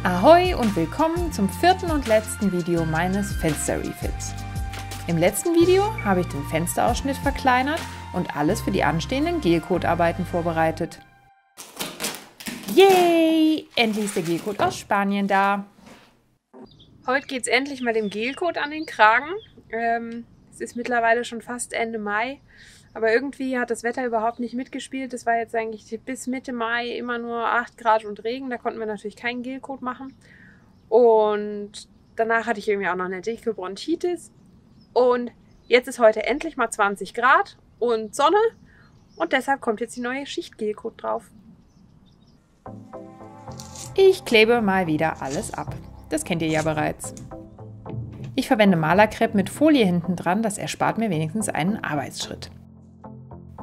Ahoi und willkommen zum vierten und letzten Video meines Fenster-Refits. Im letzten Video habe ich den Fensterausschnitt verkleinert und alles für die anstehenden Gelcoat-Arbeiten vorbereitet. Yay! Endlich ist der Gelcoat aus Spanien da. Heute geht es endlich mal dem Gelcoat an den Kragen. Es ist mittlerweile schon fast Ende Mai, aber irgendwie hat das Wetter überhaupt nicht mitgespielt. Es war jetzt eigentlich bis Mitte Mai immer nur 8 Grad und Regen. Da konnten wir natürlich keinen Gelcoat machen. Und danach hatte ich irgendwie auch noch eine dicke Bronchitis. Und jetzt ist heute endlich mal 20 Grad und Sonne. Und deshalb kommt jetzt die neue Schicht Gelcoat drauf. Ich klebe mal wieder alles ab. Das kennt ihr ja bereits. Ich verwende Malerkrepp mit Folie hinten dran, das erspart mir wenigstens einen Arbeitsschritt.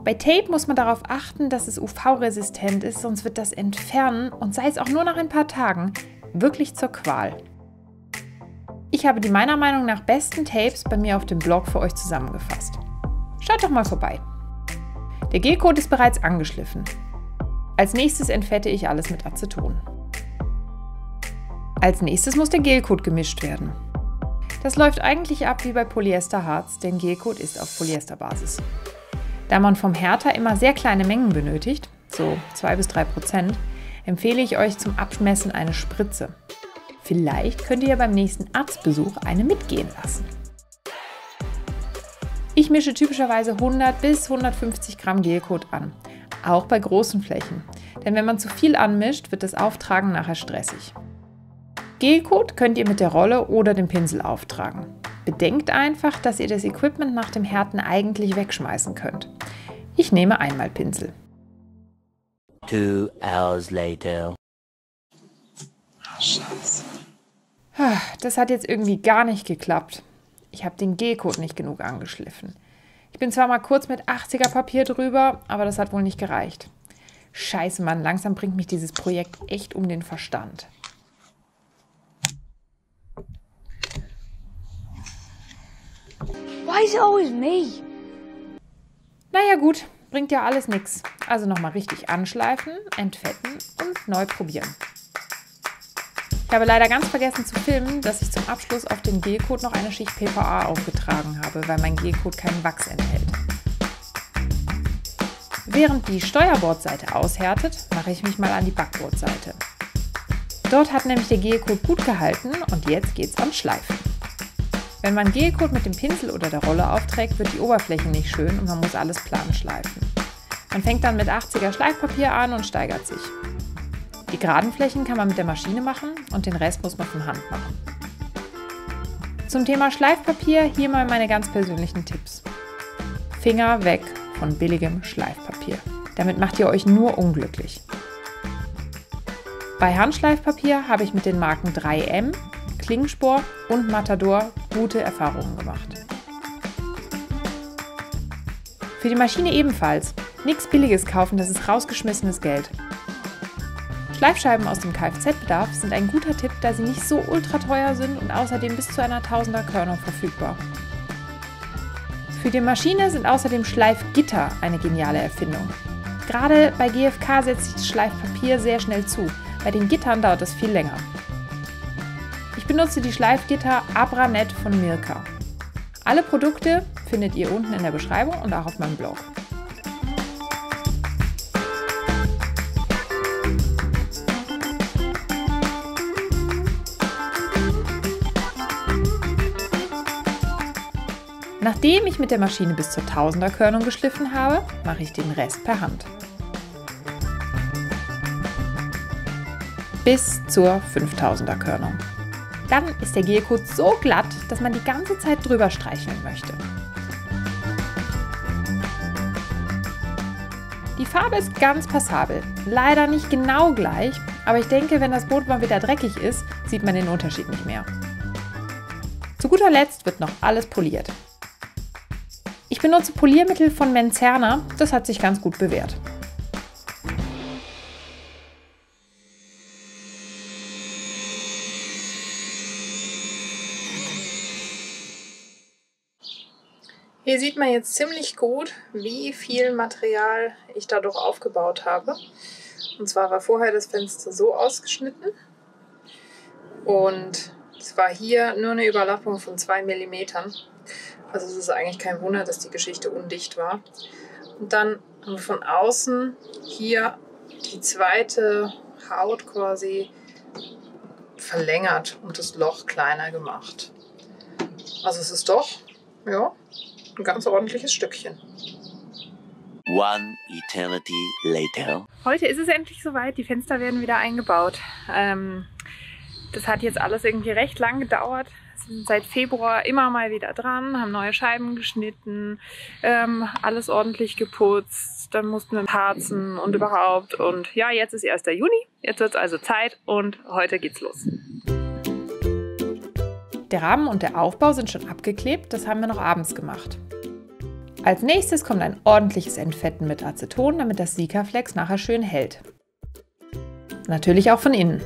Bei Tape muss man darauf achten, dass es UV-resistent ist, sonst wird das Entfernen, und sei es auch nur nach ein paar Tagen, wirklich zur Qual. Ich habe die meiner Meinung nach besten Tapes bei mir auf dem Blog für euch zusammengefasst. Schaut doch mal vorbei. Der Gelcoat ist bereits angeschliffen. Als nächstes entfette ich alles mit Aceton. Als nächstes muss der Gelcoat gemischt werden. Das läuft eigentlich ab wie bei Polyesterharz, denn Gelcoat ist auf Polyesterbasis. Da man vom Härter immer sehr kleine Mengen benötigt, so 2–3%, empfehle ich euch zum Abmessen eine Spritze. Vielleicht könnt ihr beim nächsten Arztbesuch eine mitgehen lassen. Ich mische typischerweise 100 bis 150 Gramm Gelcoat an, auch bei großen Flächen, denn wenn man zu viel anmischt, wird das Auftragen nachher stressig. Gelcoat könnt ihr mit der Rolle oder dem Pinsel auftragen. Bedenkt einfach, dass ihr das Equipment nach dem Härten eigentlich wegschmeißen könnt. Ich nehme Einmalpinsel. 2 hours later. Scheiße. Das hat jetzt irgendwie gar nicht geklappt. Ich habe den Gelcoat nicht genug angeschliffen. Ich bin zwar mal kurz mit 80er Papier drüber, aber das hat wohl nicht gereicht. Scheiße, Mann, langsam bringt mich dieses Projekt echt um den Verstand. Why is it always me? Naja gut, bringt ja alles nichts. Also nochmal richtig anschleifen, entfetten und neu probieren. Ich habe leider ganz vergessen zu filmen, dass ich zum Abschluss auf den Gelcoat noch eine Schicht PVA aufgetragen habe, weil mein Gelcoat keinen Wachs enthält. Während die Steuerbordseite aushärtet, mache ich mich mal an die Backbordseite. Dort hat nämlich der Gelcoat gut gehalten und jetzt geht's ans Schleifen. Wenn man Gelcoat mit dem Pinsel oder der Rolle aufträgt, wird die Oberfläche nicht schön und man muss alles plan schleifen. Man fängt dann mit 80er Schleifpapier an und steigert sich. Die geraden Flächen kann man mit der Maschine machen und den Rest muss man von Hand machen. Zum Thema Schleifpapier hier mal meine ganz persönlichen Tipps. Finger weg von billigem Schleifpapier. Damit macht ihr euch nur unglücklich. Bei Handschleifpapier habe ich mit den Marken 3M, Klingspor und Matador gute Erfahrungen gemacht. Für die Maschine ebenfalls. Nichts Billiges kaufen, das ist rausgeschmissenes Geld. Schleifscheiben aus dem Kfz-Bedarf sind ein guter Tipp, da sie nicht so ultra teuer sind und außerdem bis zu einer 1000er Körnung verfügbar. Für die Maschine sind außerdem Schleifgitter eine geniale Erfindung. Gerade bei GFK setzt sich das Schleifpapier sehr schnell zu, bei den Gittern dauert es viel länger. Ich benutze die Schleifgitter Abranet von Milka. Alle Produkte findet ihr unten in der Beschreibung und auch auf meinem Blog. Nachdem ich mit der Maschine bis zur 1000er Körnung geschliffen habe, mache ich den Rest per Hand. Bis zur 5000er Körnung. Dann ist der Gelcoat so glatt, dass man die ganze Zeit drüber streicheln möchte. Die Farbe ist ganz passabel. Leider nicht genau gleich, aber ich denke, wenn das Boot mal wieder dreckig ist, sieht man den Unterschied nicht mehr. Zu guter Letzt wird noch alles poliert. Ich benutze Poliermittel von Menzerner, das hat sich ganz gut bewährt. Hier sieht man jetzt ziemlich gut, wie viel Material ich dadurch aufgebaut habe. Und zwar war vorher das Fenster so ausgeschnitten. Und es war hier nur eine Überlappung von 2 mm. Also es ist eigentlich kein Wunder, dass die Geschichte undicht war. Und dann haben wir von außen hier die zweite Haut quasi verlängert und das Loch kleiner gemacht. Also es ist doch, ja, ein ganz ordentliches Stückchen. One eternity later. Heute ist es endlich soweit, die Fenster werden wieder eingebaut. Das hat jetzt alles irgendwie recht lang gedauert. Wir sind seit Februar immer mal wieder dran, haben neue Scheiben geschnitten, alles ordentlich geputzt, dann mussten wir harzen und überhaupt. Und ja, jetzt ist 1. Juni, jetzt wird es also Zeit und heute geht's los. Der Rahmen und der Aufbau sind schon abgeklebt, das haben wir noch abends gemacht. Als nächstes kommt ein ordentliches Entfetten mit Aceton, damit das Sikaflex nachher schön hält. Natürlich auch von innen.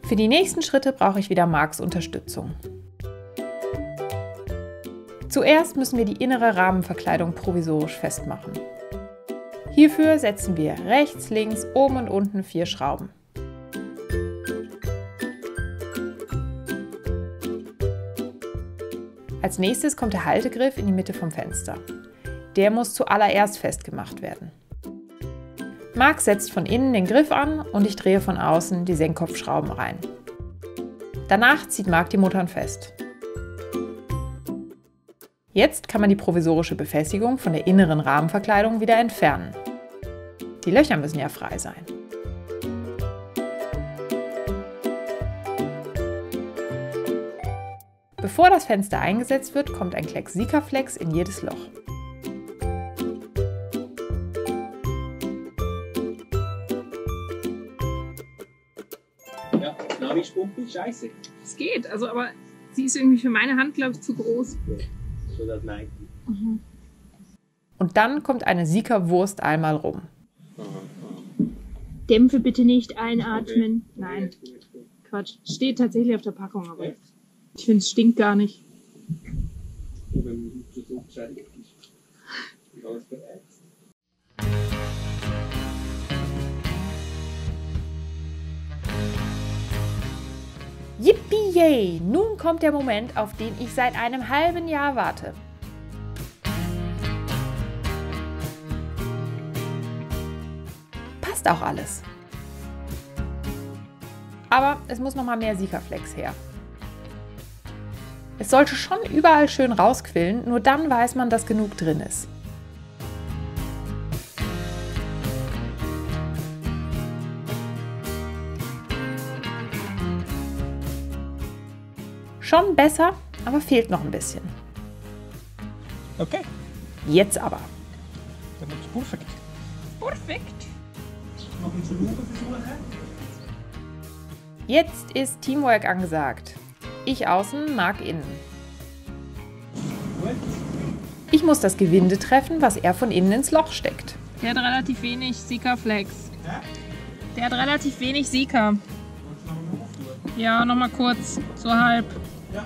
Für die nächsten Schritte brauche ich wieder Marks Unterstützung. Zuerst müssen wir die innere Rahmenverkleidung provisorisch festmachen. Hierfür setzen wir rechts, links, oben und unten 4 Schrauben. Als nächstes kommt der Haltegriff in die Mitte vom Fenster. Der muss zuallererst festgemacht werden. Mark setzt von innen den Griff an und ich drehe von außen die Senkkopfschrauben rein. Danach zieht Mark die Muttern fest. Jetzt kann man die provisorische Befestigung von der inneren Rahmenverkleidung wieder entfernen. Die Löcher müssen ja frei sein. Bevor das Fenster eingesetzt wird, kommt ein Klecks Sikaflex in jedes Loch. Ja, Navi-Spumpe, scheiße. Es geht, also aber sie ist irgendwie für meine Hand, glaube ich, zu groß. So das meint. Und dann kommt eine Sika-Wurst einmal rum. Dämpfe bitte nicht einatmen. Nein, Quatsch. Steht tatsächlich auf der Packung, aber ich finde, es stinkt gar nicht. Wenn man so gescheit ist. Und alles bereit. Yippie-yay! Nun kommt der Moment, auf den ich seit einem halben Jahr warte. Passt auch alles. Aber es muss noch mal mehr Sikaflex her. Es sollte schon überall schön rausquillen, nur dann weiß man, dass genug drin ist. Schon besser, aber fehlt noch ein bisschen. Okay. Jetzt aber. Dann ist es perfekt. Perfekt. Noch ein bisschen Lupe versuchen. Jetzt ist Teamwork angesagt. Ich außen, Mark innen. Gut. Ich muss das Gewinde treffen, was er von innen ins Loch steckt. Der hat relativ wenig Sikaflex. Hä? Der hat relativ wenig Sika. Ja, nochmal kurz, so halb. Ja.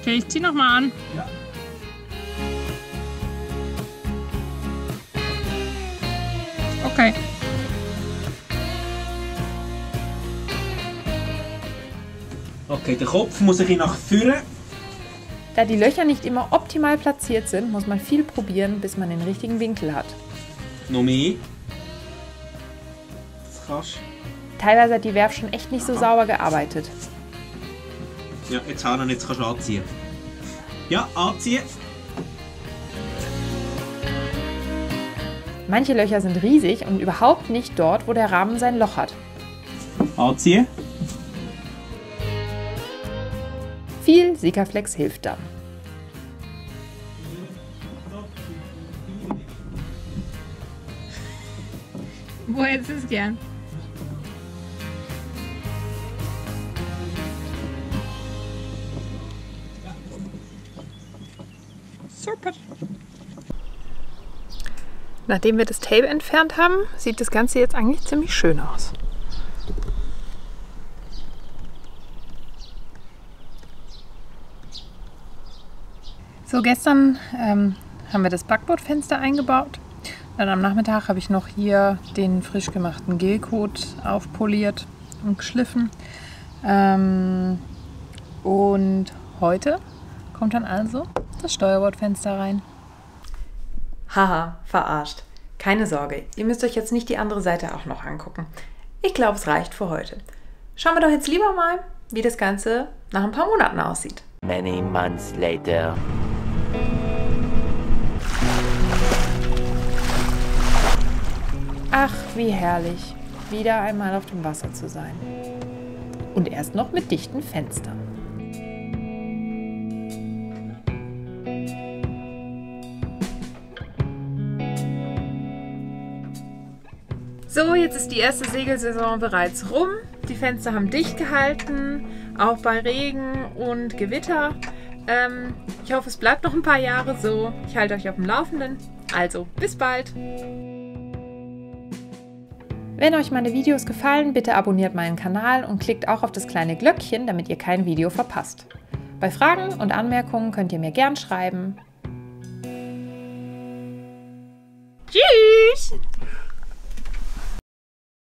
Okay, ich zieh nochmal an. Ja. Okay. Okay, der Kopf muss ich nach vorne. Da die Löcher nicht immer optimal platziert sind, muss man viel probieren, bis man den richtigen Winkel hat. Noch mehr. Das kannst du. Teilweise hat die Werft schon echt nicht so sauber gearbeitet. Ja, jetzt haben wir, jetzt kannst du anziehen. Ja, anziehen. Manche Löcher sind riesig und überhaupt nicht dort, wo der Rahmen sein Loch hat. Anziehen. Viel Sikaflex hilft dann. Wo hättest du es gern? Super. Nachdem wir das Tape entfernt haben, sieht das Ganze jetzt eigentlich ziemlich schön aus. So, gestern haben wir das Backbordfenster eingebaut. Dann am Nachmittag habe ich noch hier den frisch gemachten Gelcoat aufpoliert und geschliffen. Und heute kommt dann also das Steuerbordfenster rein. Haha, verarscht. Keine Sorge, ihr müsst euch jetzt nicht die andere Seite auch noch angucken. Ich glaube, es reicht für heute. Schauen wir doch jetzt lieber mal, wie das Ganze nach ein paar Monaten aussieht. Many months later. Ach, wie herrlich, wieder einmal auf dem Wasser zu sein. Und erst noch mit dichten Fenstern. So, jetzt ist die erste Segelsaison bereits rum. Die Fenster haben dicht gehalten, auch bei Regen und Gewitter. Ich hoffe, es bleibt noch ein paar Jahre so. Ich halte euch auf dem Laufenden. Also, bis bald! Wenn euch meine Videos gefallen, bitte abonniert meinen Kanal und klickt auch auf das kleine Glöckchen, damit ihr kein Video verpasst. Bei Fragen und Anmerkungen könnt ihr mir gern schreiben.